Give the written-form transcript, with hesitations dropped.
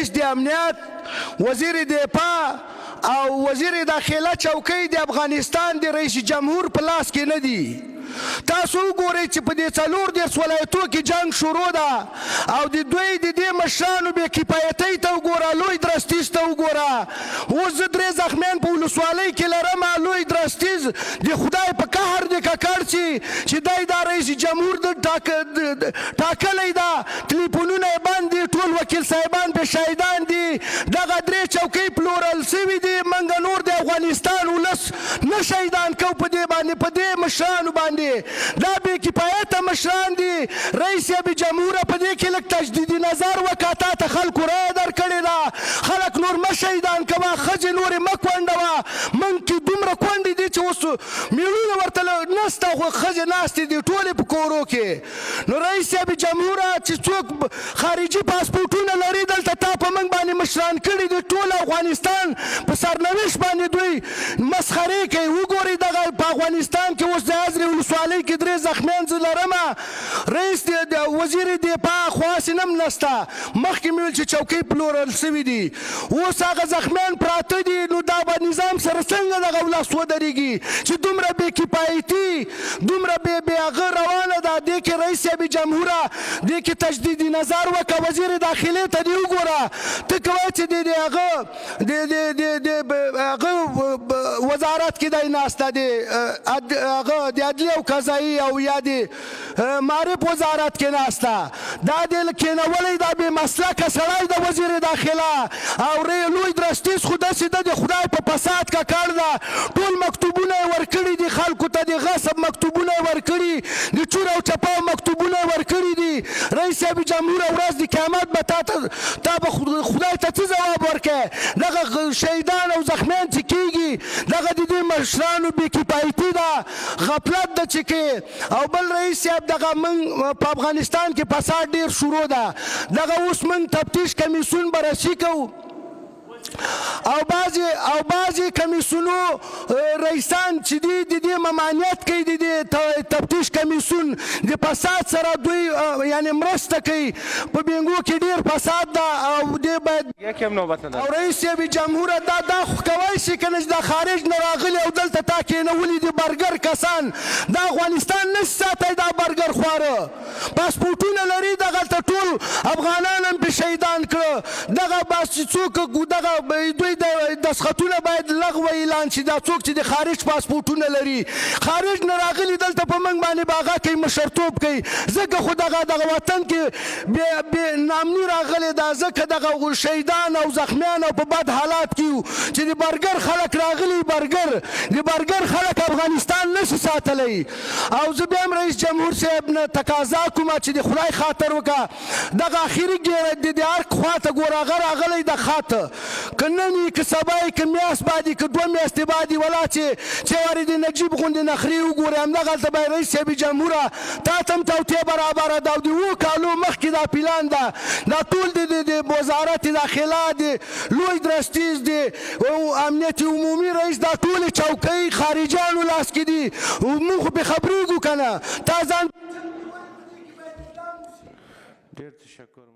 رئیس د امنیت، وزیر دفاع او وزیر داخله چوکۍ د افغانستان د رئیس جمهور په لاس کې نه دي. تاسو وګورئ چې په دې 4 ولایتو کې جنگ شروع ده او د دوی د دې مشرانو بې کفایتۍ ته وګوره، لوی درستیز ته وګوره. اوس زه 3 زخمیان په ولسوالۍ کې لرم. لوی درستیز د خدای په قهر د ککړ چې دی دا رئیس جمهور ټاکلی ده. تلیفونونه یې بند دي، ټول وکیل صاحبان پې شهیدان دي. دغه 3 چوکۍ پلورل سوي دي. موږ نور د افغانستان ولس نه شهیدان کوو په دې باندې، په دې مشرانو باندې. دا بې کفایته مشران دي. رئیس جمهوره په دې کې لږ تجدیدي نظر وکړه. تا ته خلکو رایه درکړې ده. خلک نور مه شهیدان کوه، ښځې نورې مه کونډوه. موږ کې دومره کونډې دي چې اوس میړونه ورته نسته، خو ښځې ناستې دي ټولې په کورو کې. نو رئیس جمهوره چې څوک خارجي پاسپورټونه لري دلته تا په موږ باندې مشران کړي دي. ټول افغانستان په سرنوشت باندې دوی مسخرې کوي. وګورئ دغه په افغانستان کې اوس د ازرې ولسوالۍ کې 3 زخمیان زه لرمه. رئیس د وزیر دفاع خواصې هم نسته. مخکې مې ویل چې چوکۍ پلورل سوي دي، اوس هغه زخمیان پراته دي. نو دا به نظام سره څنګه دغه لاس ودرېږي چې دومره بې کفایتي، دومره بې هغه روانه ده. دې کې رئیس جمهوره دې کې تجدیدي نظر وکړه. وزیر داخلې ته دې وګوره. ته کوه چې د هغه وزارت کې دی ناسته دی، هغه د عدلیې او قضایي او یا د معرف وزارت کې ناسته. دا دې کېنولی دا بې مسلکه سړی د وزیر داخله او لوی درستیز خو داسې ده د خدای په فساد ککړ ده. ټول مکتوبونه یې ورکړي دي خلکو ته، د غصب مکتوبونه یې ورکړي، د چور او چپاو مکتوبونه یې ورکړي دي. رئیس جمهوره ورځ د قیامت به تا به خدای ته څه ځواب ورکړې؟ دغه شهیدان او زخمیان چې کېږي دغه د دې مشرانو بې کفایتي ده، غفلت ده چې کې. او بل رئیس صاحب دغه موږ په افغانستان کې فساد ډېر شروع ده. دغه اوس موږ تفتیش کمیسیون بررسي کوو او بعضې کمیسیونو رئیسان چې دي د دې ممانعت کوي. د دې تفتیش کمیسیون د فساد سره دوی یعنې مرسته کوي. په بینګو کې ډېر فساد ده او دې باید او رئیس جمهوره دا خو کوی شي که نه چې دا خارج نه راغلي او دلته تا کېنولي دي برګر کسان. دا افغانستان نه شي ساتی دا برګر خواره. پاسپورټونه لري دغلته ټول افغانان هم پې شهیدان کړه. دغه بس چې څوک دغه دوی د دستخطونه باید لغوه اعلان شي. دا څوک چې د خارج پاسپورټونه لري خارج نه راغلي دلته په موږ باندې به هغه کوي، مشرتوب کوي. ځکه خو دغه وطن کې بې نامني راغلې ده. ځکه دغه شهیدان او زخمیان او په بد حالات کې وو چې د برګر خلک راغلي. د برګر خلک افغانستان نشي ساتلی. او زه بیا هم رئیس جمهور صاحب نه تقاضا کوم چې د خدای خاطر وکړه دغه اخري ګیره د هر خواته ګوره هغه راغلی د خاطه که نن یې که سبا یې که میاشت بعد یې که 2 میاشتې بعد یې ولا چې وارې د نجیب غوندې نخرې وګورې همدغلته باید رئیس صاحب جمهوره تا ته هم توطیه برابره ده او د 7 کالو مخکې دا پلان ده. دا ټول د وزارت داخله د لوی درستیز د امنیت عمومي رئیس دا ټولې چوکۍ خارجیانو لاس کې دي. موږ خو پې خبرېږو که نه. تا ځان ډېر تشکر.